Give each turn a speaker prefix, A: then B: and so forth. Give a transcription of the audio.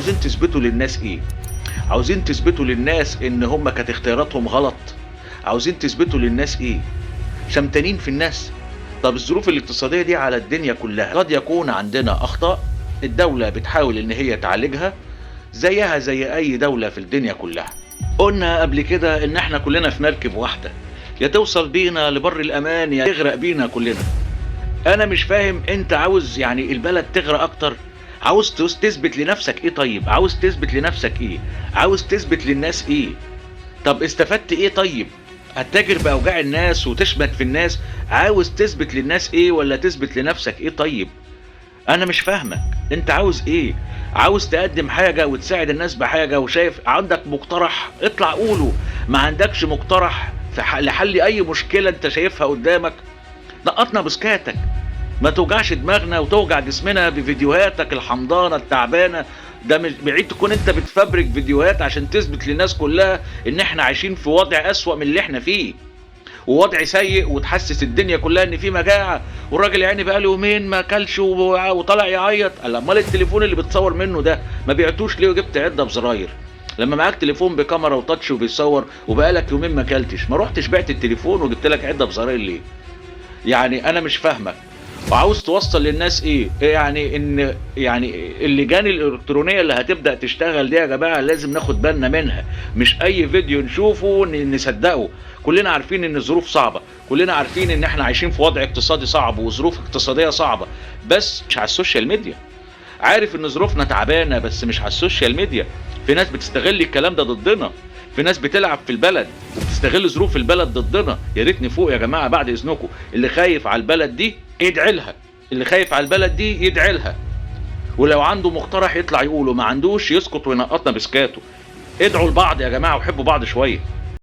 A: عاوزين تثبتوا للناس ايه؟ عاوزين تثبتوا للناس ان هم كانت اختياراتهم غلط؟ عاوزين تثبتوا للناس ايه؟ شمتانين في الناس؟ طب الظروف الاقتصادية دي على الدنيا كلها، قد يكون عندنا اخطاء الدولة بتحاول ان هي تعالجها زيها زي اي دولة في الدنيا كلها. قلنا قبل كده ان احنا كلنا في مركب واحدة، يا توصل بينا لبر الامان يا تغرق بينا كلنا. انا مش فاهم انت عاوز يعني البلد تغرق اكتر؟ عاوز تثبت لنفسك ايه؟ طيب عاوز تثبت لنفسك ايه؟ عاوز تثبت للناس ايه؟ طب استفدت ايه؟ طيب هتتاجر باوجاع الناس وتشمت في الناس؟ عاوز تثبت للناس ايه ولا تثبت لنفسك ايه؟ طيب انا مش فاهمك، انت عاوز ايه؟ عاوز تقدم حاجة وتساعد الناس بحاجة وشايف عندك مقترح اطلع قوله. ما عندكش مقترح لحل اي مشكلة انت شايفها قدامك نقطنا بسكاتك. ما توجعش دماغنا وتوجع جسمنا بفيديوهاتك الحمضانة التعبانة. ده مش بعيد تكون انت بتفبرك فيديوهات عشان تثبت للناس كلها ان احنا عايشين في وضع اسوأ من اللي احنا فيه، ووضع سيء، وتحسس الدنيا كلها ان في مجاعة، والراجل يعني بقى له يومين ما اكلش وطلع يعيط. قال امال التليفون اللي بتصور منه ده ما بعتوش ليه وجبت عدة بزراير؟ لما معاك تليفون بكاميرا وتاتش وبيصور وبقالك يومين ما اكلتش، ما روحتش بعت التليفون وجبت لك عدة بزراير ليه؟ يعني انا مش فاهمك. وعاوز توصل للناس ايه؟ يعني ان يعني اللجان الالكترونيه اللي هتبدا تشتغل دي يا جماعه لازم ناخد بالنا منها، مش اي فيديو نشوفه نصدقه. كلنا عارفين ان الظروف صعبه، كلنا عارفين ان احنا عايشين في وضع اقتصادي صعب وظروف اقتصاديه صعبه، بس مش على السوشيال ميديا. عارف ان ظروفنا تعبانه بس مش على السوشيال ميديا. في ناس بتستغل الكلام ده ضدنا، في ناس بتلعب في البلد وبتستغل ظروف البلد ضدنا. يا ريت نفوق يا جماعه بعد اذنكم. اللي خايف على البلد دي يدعي لها، اللي خايف على البلد دي يدعي لها، ولو عنده مقترح يطلع يقوله، ما عندوش يسكت وينقطنا بسكاته. ادعوا لبعض يا جماعه وحبوا بعض شويه.